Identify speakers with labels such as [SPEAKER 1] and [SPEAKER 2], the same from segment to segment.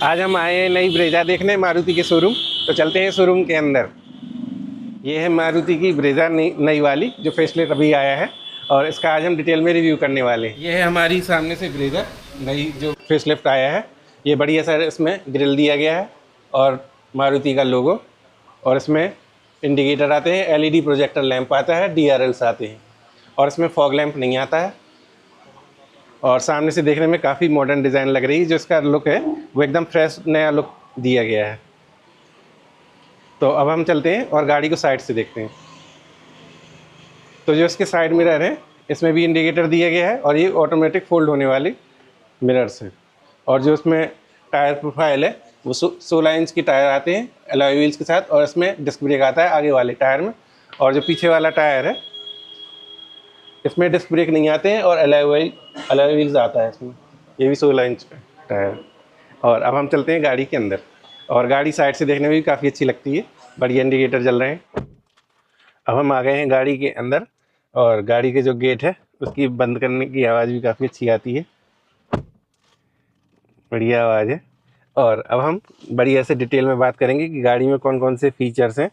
[SPEAKER 1] आज हम आए हैं नई ब्रेजा देखने मारुति के शोरूम। तो चलते हैं शोरूम के अंदर। ये है मारुति की ब्रेजा नई वाली जो फेसलिफ्ट अभी आया है, और इसका आज हम डिटेल में रिव्यू करने वाले हैं। ये है हमारी सामने से ब्रेजा नई जो फेसलिफ्ट आया है। ये बढ़िया सर, इसमें ग्रिल दिया गया है और मारुति का लोगो, और इसमें इंडिकेटर आते हैं, एलईडी प्रोजेक्टर लैंप आता है, डीआरएल्स आते हैं, और इसमें फॉग लैंप नहीं आता है। और सामने से देखने में काफ़ी मॉडर्न डिज़ाइन लग रही है। जो इसका लुक है वो एकदम फ्रेश नया लुक दिया गया है। तो अब हम चलते हैं और गाड़ी को साइड से देखते हैं। तो जो इसके साइड मिरर है इसमें भी इंडिकेटर दिया गया है, और ये ऑटोमेटिक फोल्ड होने वाली मिरर्स है। और जो इसमें टायर प्रोफाइल है वो 16 इंच की टायर आते हैं अलॉय व्हील्स के साथ, और इसमें डिस्क ब्रेक आता है आगे वाले टायर में। और जो पीछे वाला टायर है इसमें डिस्क ब्रेक नहीं आते हैं, और अलॉय व्हील्स आता है इसमें। ये भी 16 इंच का टायर। और अब हम चलते हैं गाड़ी के अंदर, और गाड़ी साइड से देखने में भी काफ़ी अच्छी लगती है, बढ़िया इंडिकेटर जल रहे हैं। अब हम आ गए हैं गाड़ी के अंदर, और गाड़ी के जो गेट है उसकी बंद करने की आवाज़ भी काफ़ी अच्छी आती है, बढ़िया आवाज़ है। और अब हम बढ़िया से डिटेल में बात करेंगे कि गाड़ी में कौन कौन से फीचर्स हैं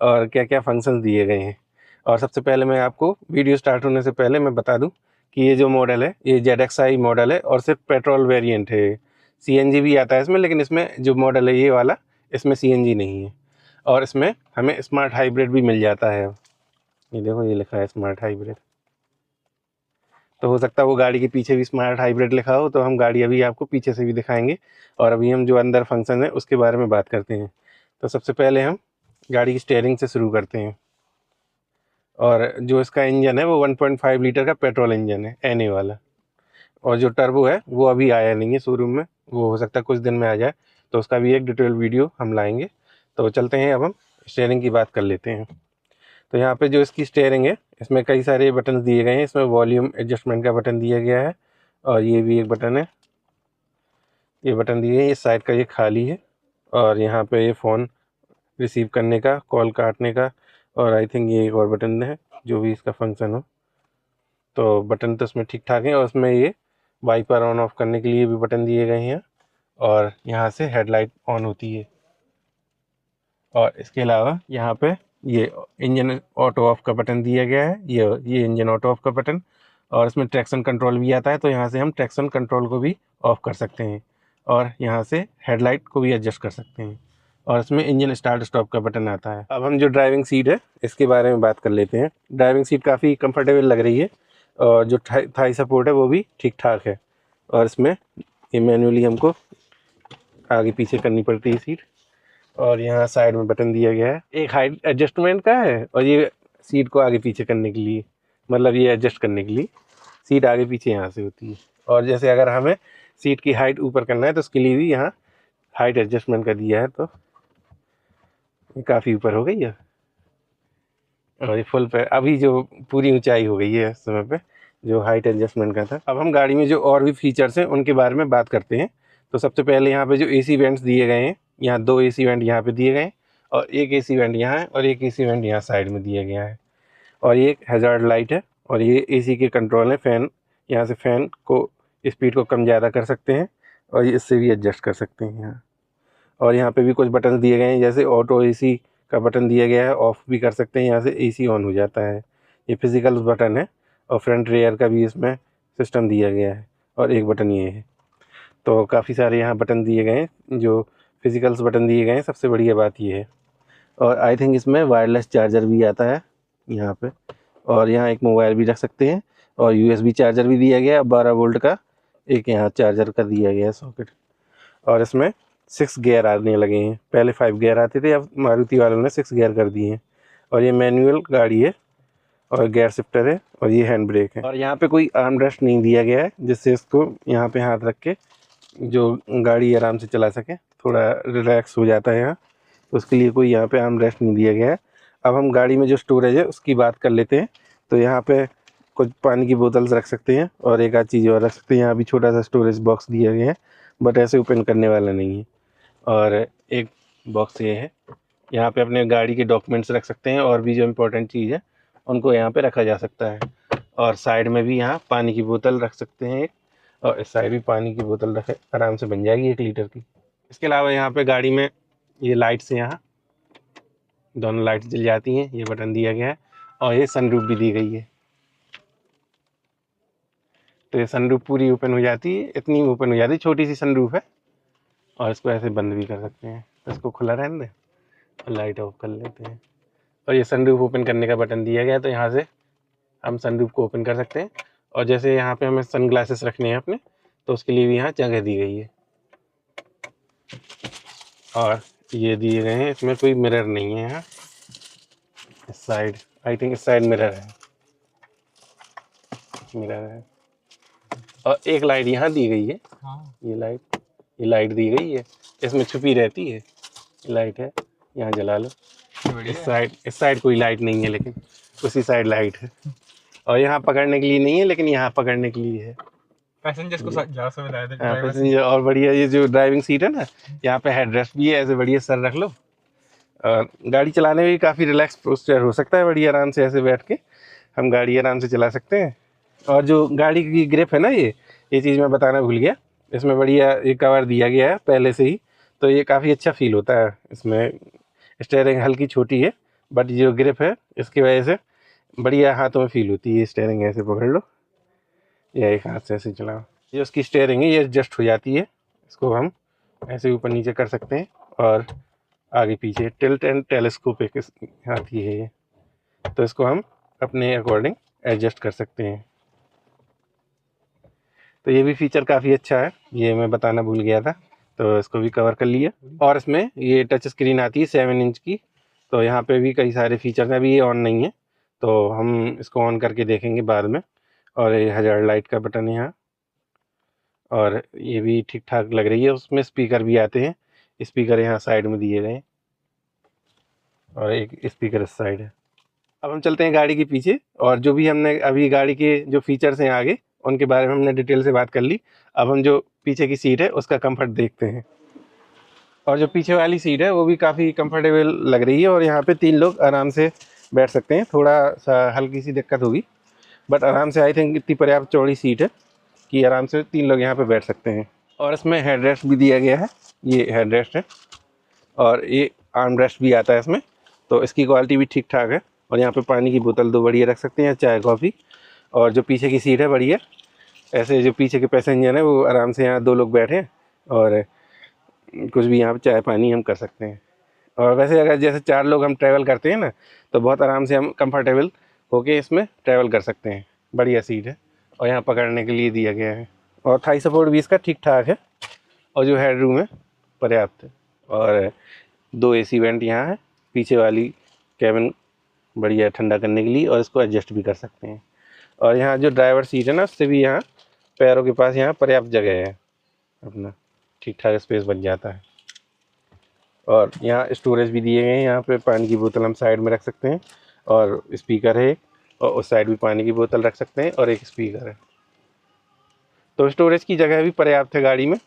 [SPEAKER 1] और क्या क्या फंक्शंस दिए गए हैं। और सबसे पहले मैं आपको वीडियो स्टार्ट होने से पहले मैं बता दूं कि ये जो मॉडल है ये ZXi मॉडल है, और सिर्फ पेट्रोल वेरिएंट है। CNG भी आता है इसमें, लेकिन इसमें जो मॉडल है ये वाला, इसमें CNG नहीं है। और इसमें हमें स्मार्ट हाइब्रिड भी मिल जाता है। ये देखो, ये लिखा है स्मार्ट हाइब्रिड। तो हो सकता है वो गाड़ी के पीछे भी स्मार्ट हाइब्रिड लिखा हो, तो हम गाड़ी अभी आपको पीछे से भी दिखाएंगे। और अभी हम जो अंदर फंक्शन है उसके बारे में बात करते हैं। तो सबसे पहले हम गाड़ी की स्टीयरिंग से शुरू करते हैं। और जो इसका इंजन है वो 1.5 लीटर का पेट्रोल इंजन है, NA वाला। और जो टर्बो है वो अभी आया नहीं है शोरूम में, वो हो सकता है कुछ दिन में आ जाए, तो उसका भी एक डिटेल वीडियो हम लाएंगे। तो चलते हैं, अब हम स्टीयरिंग की बात कर लेते हैं। तो यहाँ पे जो इसकी स्टीयरिंग है इसमें कई सारे बटन दिए गए हैं। इसमें वॉल्यूम एडजस्टमेंट का बटन दिया गया है, और ये भी एक बटन है, ये बटन दिए हैं। इस साइड का ये खाली है, और यहाँ पे ये फ़ोन रिसीव करने का, कॉल काटने का, और आई थिंक ये एक और बटन है जो भी इसका फंक्शन हो। तो बटन तो इसमें ठीक ठाक है, और इसमें ये वाइपर ऑन ऑफ करने के लिए भी बटन दिए गए हैं, और यहाँ से हेडलाइट ऑन होती है। और इसके अलावा यहाँ पे ये इंजन ऑटो ऑफ का बटन दिया गया है, ये इंजन ऑटो ऑफ का बटन। और इसमें ट्रैक्शन कंट्रोल भी आता है, तो यहाँ से हम ट्रैक्शन कंट्रोल को भी ऑफ कर सकते हैं, और यहाँ से हेडलाइट को भी एडजस्ट कर सकते हैं। और इसमें इंजन स्टार्ट स्टॉप का बटन आता है। अब हम जो ड्राइविंग सीट है इसके बारे में बात कर लेते हैं। ड्राइविंग सीट काफ़ी कंफर्टेबल लग रही है, और जो थाई सपोर्ट है वो भी ठीक ठाक है। और इसमें ये मैनुअली हमको आगे पीछे करनी पड़ती है सीट। और यहाँ साइड में बटन दिया गया है, एक हाइट एडजस्टमेंट का है, और ये सीट को आगे पीछे करने के लिए, मतलब ये एडजस्ट करने के लिए सीट आगे पीछे यहाँ से होती है। और जैसे अगर हमें सीट की हाइट ऊपर करना है तो उसके लिए भी यहाँ हाइट एडजस्टमेंट का दिया है। तो ये काफ़ी ऊपर हो गई है, और ये फुल पे अभी जो पूरी ऊंचाई हो गई है इस समय पे, जो हाइट एडजस्टमेंट का था। अब हम गाड़ी में जो और भी फीचर्स हैं उनके बारे में बात करते हैं। तो सबसे पहले यहाँ पे जो AC वेंट्स दिए गए हैं, यहाँ 2 AC वेंट यहाँ पे दिए गए हैं, और एक AC वेंट यहाँ है, और एक AC वेंट यहाँ साइड में दिया गया है। और ये एक हैज़ार्ड लाइट है, और ये AC के कंट्रोल है। फ़ैन, यहाँ से फ़ैन को स्पीड को कम ज़्यादा कर सकते हैं, और ये इससे भी एडजस्ट कर सकते हैं यहाँ। और यहाँ पे भी कुछ बटन दिए गए हैं, जैसे ऑटो AC का बटन दिया गया है, ऑफ़ भी कर सकते हैं, यहाँ से AC ऑन हो जाता है। ये फिजिकल बटन है, और फ्रंट रेयर का भी इसमें सिस्टम दिया गया है, और एक बटन ये है। तो काफ़ी सारे यहाँ बटन दिए गए हैं, जो फिजिकल्स बटन दिए गए हैं। सबसे बढ़िया बात ये है। और आई थिंक इसमें वायरलेस चार्जर भी आता है यहाँ पे, और यहाँ एक मोबाइल भी रख सकते हैं, और USB चार्जर भी दिया गया है 12 वोल्ट का, एक यहाँ चार्जर का दिया गया है सॉकेट। और इसमें 6 गियर आने लगे हैं, पहले 5 गियर आते थे, अब मारुति वालों ने 6 गियर कर दिए हैं। और ये मैनुअल गाड़ी है, और गियर शिफ्टर है, और ये हैंड ब्रेक है। और यहाँ पे कोई आर्म रेस्ट नहीं दिया गया है, जिससे इसको यहाँ पे हाथ रख के जो गाड़ी आराम से चला सके, थोड़ा रिलैक्स हो जाता है यहाँ, तो उसके लिए कोई यहाँ पे आर्म रेस्ट नहीं दिया गया है। अब हम गाड़ी में जो स्टोरेज है उसकी बात कर लेते हैं। तो यहाँ पे कुछ पानी की बोतल्स रख सकते हैं, और एक आध चीज़ और रख सकते हैं। यहाँ भी छोटा सा स्टोरेज बॉक्स दिया गया है, बट ऐसे ओपन करने वाला नहीं है। और एक बॉक्स ये है, यहाँ पे अपने गाड़ी के डॉक्यूमेंट्स रख सकते हैं, और भी जो इम्पोर्टेंट चीज़ है उनको यहाँ पे रखा जा सकता है। और साइड में भी यहाँ पानी की बोतल रख सकते हैं एक, और इस साइड भी पानी की बोतल रखे, आराम से बन जाएगी 1 लीटर की। इसके अलावा यहाँ पे गाड़ी में ये लाइट्स हैं, यहाँ दोनों लाइट्स जल जाती हैं, ये बटन दिया गया है। और ये सनरूफ भी दी गई है, तो ये सनरूफ पूरी ओपन हो जाती है, इतनी ओपन हो जाती है, छोटी सी सनरूफ है। और इसको ऐसे बंद भी कर सकते हैं, तो इसको खुला रहने दें और लाइट ऑफ कर लेते हैं। और ये सनरूफ ओपन करने का बटन दिया गया है, तो यहाँ से हम सनरूफ को ओपन कर सकते हैं। और जैसे यहाँ पे हमें सन ग्लासेस रखने हैं अपने, तो उसके लिए भी यहाँ जगह दी गई है। और ये दिए गए हैं, इसमें कोई मिरर नहीं है यहाँ, इस साइड आई थिंक इस साइड मिरर है, मिरर है। और एक लाइट यहाँ दी गई है, ये लाइट दी गई है, इसमें छुपी रहती है, ये लाइट है, यहाँ जला लो। इस साइड कोई लाइट नहीं है, लेकिन उसी साइड लाइट है। और यहाँ पकड़ने के लिए नहीं है, लेकिन यहाँ पकड़ने के लिए है,
[SPEAKER 2] पैसेंजर्स को ज्यादा सुविधा है।
[SPEAKER 1] पैसेंजर। और बढ़िया ये जो ड्राइविंग सीट है ना, यहाँ पे हेडरेस्ट भी है, ऐसे बढ़िया सर रख लो। और गाड़ी चलाने में भी काफ़ी रिलैक्स पोस्चर हो सकता है, बढ़िया आराम से ऐसे बैठ के हम गाड़ी आराम से चला सकते हैं। और जो गाड़ी की ग्रिप है ना, ये चीज़ मैं बताना भूल गया, इसमें बढ़िया ये कवर दिया गया है पहले से ही, तो ये काफ़ी अच्छा फील होता है। इसमें स्टेयरिंग हल्की छोटी है, बट जो ग्रिप है इसकी वजह से बढ़िया हाथों में फील होती है। स्टेयरिंग ऐसे पकड़ लो या एक हाथ से ऐसे चलाओ, ये उसकी स्टेयरिंग है, ये एडजस्ट हो जाती है, इसको हम ऐसे ऊपर नीचे कर सकते हैं। और आगे पीछे टिल्ट एंड टेलीस्कोप एक आती है ये, तो इसको हम अपने अकॉर्डिंग एडजस्ट कर सकते हैं। तो ये भी फीचर काफ़ी अच्छा है, ये मैं बताना भूल गया था, तो इसको भी कवर कर लिया। और इसमें ये टच स्क्रीन आती है 7 इंच की, तो यहाँ पे भी कई सारे फीचर्स हैं, अभी ये ऑन नहीं है, तो हम इसको ऑन करके देखेंगे बाद में। और ये हज़ार्ड लाइट का बटन है यहाँ, और ये भी ठीक ठाक लग रही है। उसमें स्पीकर भी आते हैं, स्पीकर यहाँ साइड में दिए गए हैं, और एक स्पीकर इस साइड है। अब हम चलते हैं गाड़ी के पीछे, और जो भी हमने अभी गाड़ी के जो फीचर्स हैं आगे, उनके बारे में हमने डिटेल से बात कर ली। अब हम जो पीछे की सीट है उसका कंफर्ट देखते हैं। और जो पीछे वाली सीट है वो भी काफ़ी कंफर्टेबल लग रही है, और यहाँ पे 3 लोग आराम से बैठ सकते हैं। थोड़ा सा हल्की सी दिक्कत होगी, बट आराम से आई थिंक इतनी पर्याप्त चौड़ी सीट है कि आराम से 3 लोग यहाँ पे बैठ सकते हैं। और इसमें हेडरेस्ट भी दिया गया है, ये हेडरेस्ट है, और ये आर्म रेस्ट भी आता है इसमें, तो इसकी क्वालिटी भी ठीक ठाक है। और यहाँ पे पानी की बोतल 2 बढ़िया रख सकते हैं, चाय कॉफ़ी। और जो पीछे की सीट है बढ़िया, ऐसे जो पीछे के पैसेंजर हैं वो आराम से यहाँ 2 लोग बैठे हैं, और कुछ भी यहाँ पे चाय पानी हम कर सकते हैं। और वैसे अगर जैसे 4 लोग हम ट्रैवल करते हैं ना, तो बहुत आराम से हम कंफर्टेबल होके इसमें ट्रैवल कर सकते हैं। बढ़िया सीट है, और यहाँ पकड़ने के लिए दिया गया है, और थाई सपोर्ट भी इसका ठीक ठाक है, और जो हेड रूम है पर्याप्त है। और 2 AC वेंट यहाँ है, पीछे वाली कैबिन बढ़िया ठंडा करने के लिए, और इसको एडजस्ट भी कर सकते हैं। और यहाँ जो ड्राइवर सीट है ना, उससे भी यहाँ पैरों के पास यहाँ पर्याप्त जगह है, अपना ठीक ठाक स्पेस बन जाता है। और यहाँ स्टोरेज भी दिए गए हैं, यहाँ पे पानी की बोतल हम साइड में रख सकते हैं, और स्पीकर है, और उस साइड भी पानी की बोतल रख सकते हैं, और एक स्पीकर है, तो स्टोरेज की जगह भी पर्याप्त है गाड़ी में।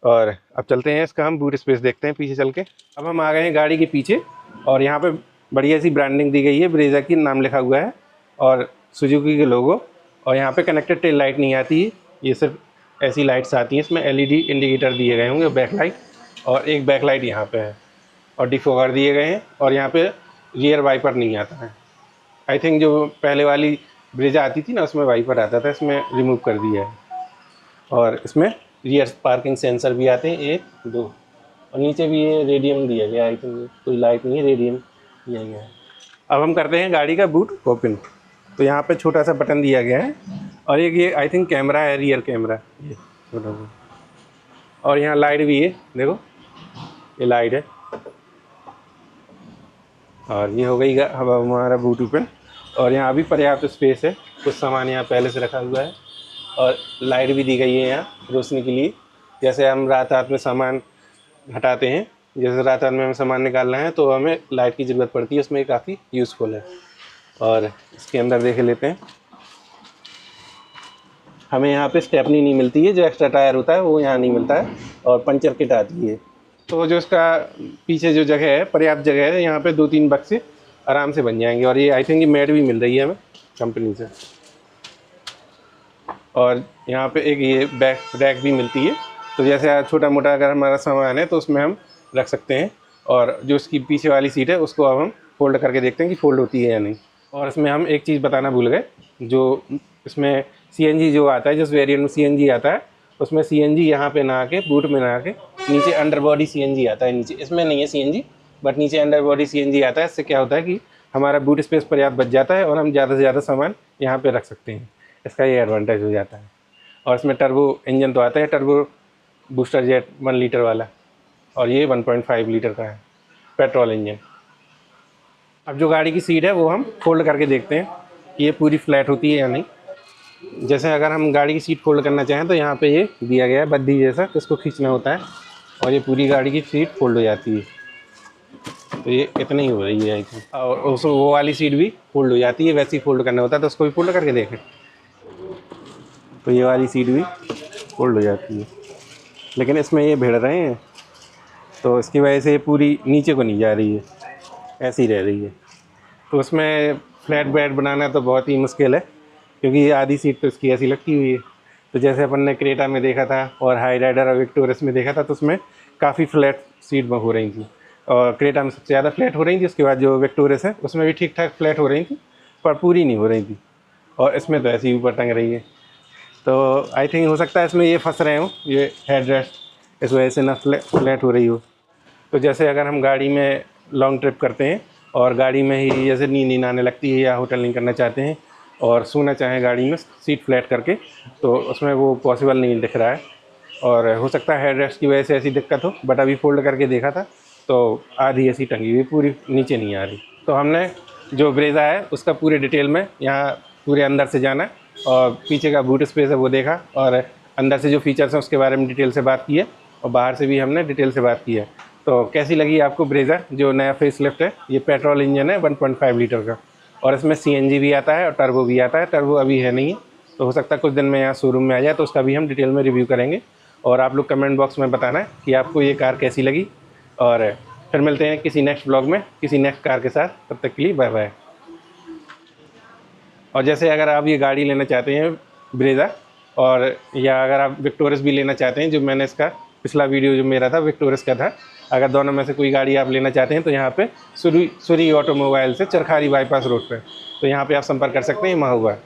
[SPEAKER 1] और अब चलते हैं, इसका हम बूट स्पेस देखते हैं पीछे चल के। अब हम आ गए हैं गाड़ी के पीछे, और यहाँ पे बढ़िया सी ब्रांडिंग दी गई है, ब्रेजा की नाम लिखा हुआ है, और सुजुकी के लोगो। और यहाँ पे कनेक्टेड टेल लाइट नहीं आती है, ये सिर्फ ऐसी लाइट्स आती हैं, इसमें LED इंडिकेटर दिए गए होंगे, बैक लाइट, और एक बैक लाइट यहाँ पे है, और डिफॉगर दिए गए हैं। और यहाँ पे रियर वाइपर नहीं आता है, आई थिंक जो पहले वाली ब्रेजा आती थी ना, उसमें वाइपर आता था, इसमें रिमूव कर दिया है। और इसमें रियर पार्किंग सेंसर भी आते हैं 1 2, और नीचे भी ये रेडियम दिया गया है, आई थिंक कोई लाइट नहीं है, रेडियम दिया गया है। अब हम करते हैं गाड़ी का बूट ओपन, तो यहाँ पे छोटा सा बटन दिया गया है, और एक ये आई थिंक कैमरा है, रियर कैमरा, ये छोटा सा। और यहाँ लाइट भी है, देखो ये लाइट है। और ये हो गई अब हमारा बूट ओपन, और यहाँ भी पर्याप्त स्पेस है, कुछ सामान यहाँ पहले से रखा हुआ है, और लाइट भी दी गई है यहाँ रोशनी के लिए। जैसे हम रात में सामान हटाते हैं, जैसे रात में हमें सामान निकालना है, तो हमें लाइट की ज़रूरत पड़ती है, उसमें काफ़ी यूज़फुल है। और इसके अंदर देख लेते हैं, हमें यहाँ पे स्टेपनी नहीं मिलती है, जो एक्स्ट्रा टायर होता है वो यहाँ नहीं मिलता है, और पंचर किट आती है। तो जो इसका पीछे जो जगह है, पर्याप्त जगह है, यहाँ पे 2-3 बक्से आराम से बन जाएंगे। और ये आई थिंक ये मैट भी मिल रही है हमें कंपनी से। और यहाँ पे एक ये बैक रैक भी मिलती है, तो जैसे छोटा मोटा अगर हमारा सामान है तो उसमें हम रख सकते हैं। और जो उसकी पीछे वाली सीट है उसको अब हम फोल्ड करके देखते हैं कि फोल्ड होती है या नहीं। और इसमें हम एक चीज़ बताना भूल गए, जो इसमें CNG जो आता है, जिस वेरिएंट में CNG आता है उसमें CNG यहाँ पे ना आके बूट में ना आके नीचे अंडर बॉडी CNG आता है नीचे। इसमें नहीं है CNG, बट नीचे अंडर बॉडी CNG आता है। इससे क्या होता है कि हमारा बूट स्पेस पर्याप्त बच जाता है और हम ज़्यादा से ज़्यादा सामान यहाँ पे रख सकते हैं। इसका ये एडवांटेज हो जाता है। और इसमें टर्बो इंजन तो आता है, टर्बो बूस्टर जेट 1 लीटर वाला, और ये 1.5 लीटर का है पेट्रोल इंजन। अब जो गाड़ी की सीट है वो हम फोल्ड करके देखते हैं कि ये पूरी फ्लैट होती है या नहीं। जैसे अगर हम गाड़ी की सीट फोल्ड करना चाहें तो यहाँ पे ये दिया गया है बद्दी जैसा, तो इसको खींचना होता है और ये पूरी गाड़ी की सीट फोल्ड हो जाती है। तो ये इतनी ही हो रही है आई थिंक। और उसको वो वाली सीट भी फोल्ड हो जाती है, वैसे ही फोल्ड करना होता है। तो उसको भी फोल्ड करके देखें तो ये वाली सीट भी फोल्ड हो जाती है, लेकिन इसमें ये भिड़ रहे हैं तो इसकी वजह से ये पूरी नीचे को नहीं जा रही है, ऐसी रह रही है। तो उसमें फ्लैट बेड बनाना तो बहुत ही मुश्किल है, क्योंकि ये आधी सीट तो इसकी ऐसी लगती हुई है। तो जैसे अपन ने क्रेटा में देखा था और हाई राइडर और विक्टोरियस में देखा था, तो उसमें काफ़ी फ्लैट सीट हो रही थी। और क्रेटा में सबसे ज़्यादा फ्लैट हो रही थी, उसके बाद जो विक्टोरियस है उसमें भी ठीक ठाक फ्लैट हो रही थी, पर पूरी नहीं हो रही थी। और इसमें तो ऐसी ऊपर टंग रही है। तो आई थिंक हो सकता है इसमें ये फंस रहे हों, ये हेड रेस्ट, इस वजह से ना फ्लैट हो रही हो। तो जैसे अगर हम गाड़ी में लॉन्ग ट्रिप करते हैं और गाड़ी में ही जैसे नींद आने लगती है या होटलिंग करना चाहते हैं और सोना चाहें गाड़ी में सीट फ्लैट करके, तो उसमें वो पॉसिबल नहीं दिख रहा है। और हो सकता है हेड रेस्ट की वजह से ऐसी दिक्कत हो, बट अभी फोल्ड करके देखा था तो आधी ऐसी टंगी हुई, पूरी नीचे नहीं आ रही। तो हमने जो ब्रेज़ा है उसका पूरे डिटेल में यहाँ पूरे अंदर से जाना और पीछे का बूट स्पेस है वो देखा, और अंदर से जो फीचर्स हैं उसके बारे में डिटेल से बात की है, और बाहर से भी हमने डिटेल से बात की है। तो कैसी लगी आपको ब्रेज़ा जो नया फेस लिफ्ट है? ये पेट्रोल इंजन है 1.5 लीटर का, और इसमें CNG भी आता है और टर्बो भी आता है। टर्बो अभी है नहीं है, तो हो सकता है कुछ दिन में यहाँ शोरूम में आ जाए, तो उसका भी हम डिटेल में रिव्यू करेंगे। और आप लोग कमेंट बॉक्स में बताना कि आपको ये कार कैसी लगी, और फिर मिलते हैं किसी नेक्स्ट ब्लॉग में किसी नेक्स्ट कार के साथ। तब तक के लिए बाय बाय। और जैसे अगर आप ये गाड़ी लेना चाहते हैं ब्रेज़ा, और या अगर आप विक्टोरियस भी लेना चाहते हैं, जो मैंने इसका पिछला वीडियो जो मेरा था विक्टोरियस का था, अगर दोनों में से कोई गाड़ी आप लेना चाहते हैं तो यहाँ पे सूरी ऑटोमोबाइल से चरखारी बाईपास रोड पे, तो यहाँ पे आप संपर्क कर सकते हैं महोबा।